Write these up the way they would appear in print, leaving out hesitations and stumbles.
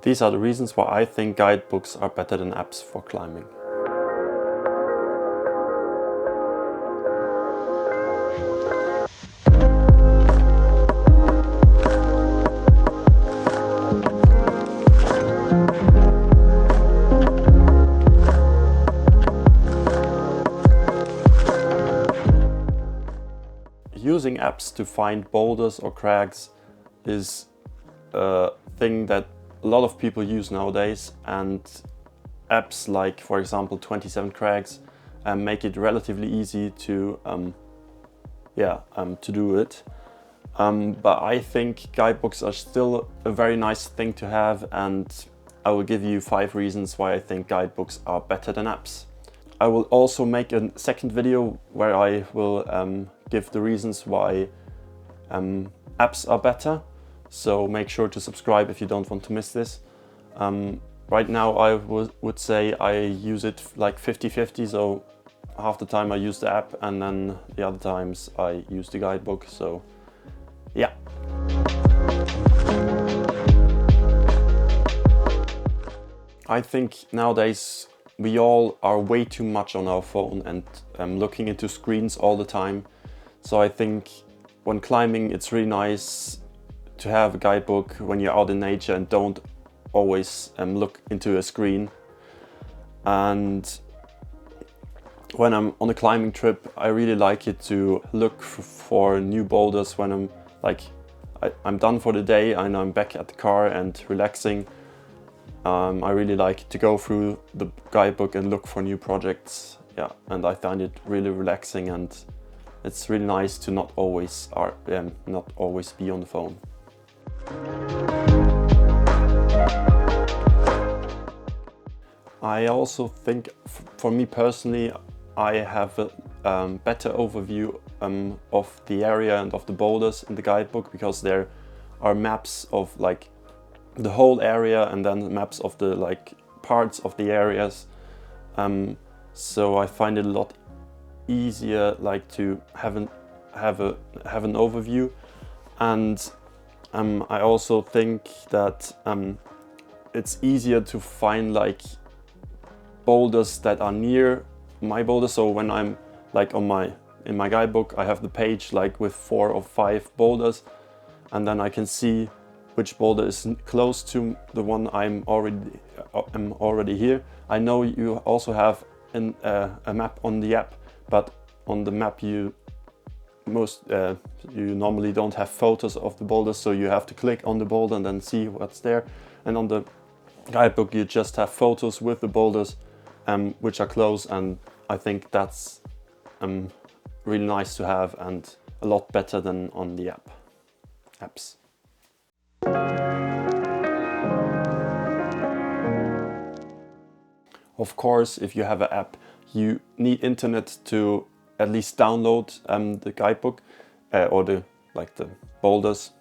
These are the reasons why I think guidebooks are better than apps for climbing. Using apps to find boulders or crags is a thing that a lot of people use nowadays, and apps like, for example, 27 Crags make it relatively easy to do it. But I think guidebooks are still a very nice thing to have, and I will give you 5 reasons why I think guidebooks are better than apps. I will also make a second video where I will give the reasons why apps are better, so make sure to subscribe if you don't want to miss this. Right now I would say I use it like 50-50, so half the time I use the app and then the other times I use the guidebook, so yeah. I think nowadays we all are way too much on our phone and looking into screens all the time. So I think when climbing it's really nice to have a guidebook when you're out in nature and don't always look into a screen. And when I'm on a climbing trip, I really like it to look for new boulders when I'm done for the day and I'm back at the car and relaxing. I really like to go through the guidebook and look for new projects. Yeah, and I find it really relaxing, and it's really nice to not always be on the phone. I also think, for me personally, I have a better overview of the area and of the boulders in the guidebook, because there are maps of like the whole area and then maps of the like parts of the areas. So I find it a lot easier like to have an overview, and I also think that it's easier to find like boulders that are near my boulder. So when I'm like in my guidebook, I have the page like with 4 or 5 boulders, and then I can see which boulder is close to the one I'm already here. I know you also have a map on the app, but on the map you normally don't have photos of the boulders, so you have to click on the boulder and then see what's there. And on the guidebook you just have photos with the boulders which are close, and I think that's really nice to have and a lot better than on the apps. Of course, if you have an app, you need internet to at least download the guidebook or the boulders.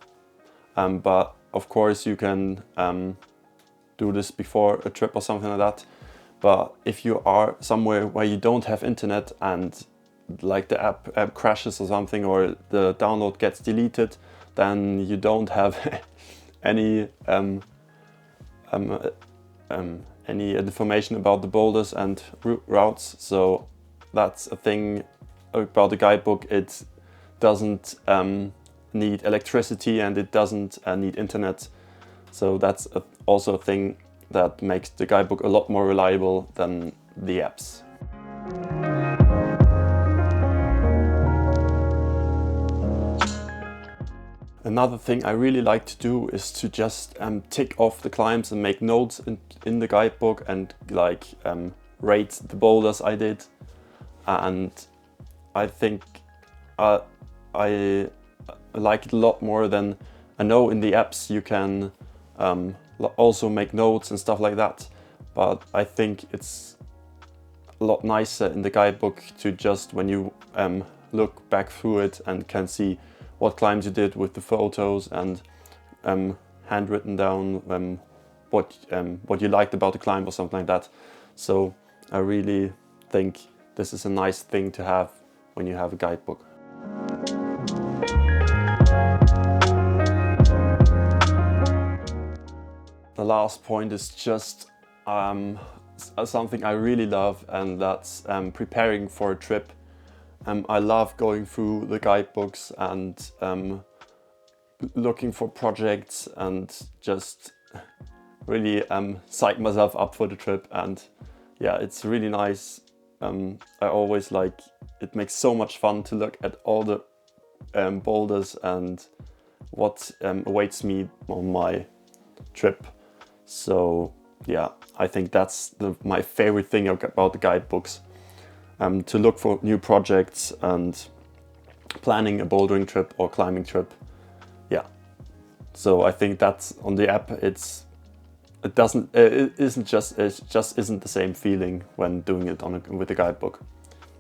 But of course, you can do this before a trip or something like that. But if you are somewhere where you don't have internet and like the app crashes or something, or the download gets deleted, then you don't have any information about the boulders and routes. So that's a thing about the guidebook. It doesn't need electricity and it doesn't need internet. So that's also a thing that makes the guidebook a lot more reliable than the apps. Another thing I really like to do is to just tick off the climbs and make notes in the guidebook and rate the boulders I did. And I think I like it a lot more than, I know in the apps you can also make notes and stuff like that, but I think it's a lot nicer in the guidebook to just, when you look back through it and can see what climbs you did with the photos and handwritten down what you liked about the climb or something like that. So I really think this is a nice thing to have when you have a guidebook. The last point is just something I really love, and that's preparing for a trip. I love going through the guidebooks and looking for projects and just really psych myself up for the trip. And yeah, it's really nice. I always like, it makes so much fun to look at all the boulders and what awaits me on my trip. So yeah, I think that's my favorite thing about the guidebooks, to look for new projects and planning a bouldering trip or climbing trip. Yeah, so I think that's on the app. It just isn't the same feeling when doing it with a guidebook.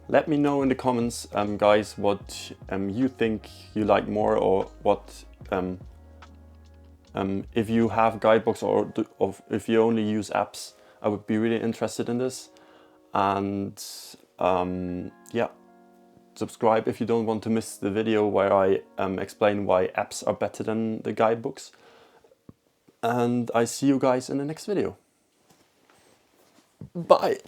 Let me know in the comments, guys, what you think you like more, or what if you have guidebooks or if you only use apps. I would be really interested in this. And yeah, subscribe if you don't want to miss the video where I explain why apps are better than the guidebooks. And I see you guys in the next video. Bye!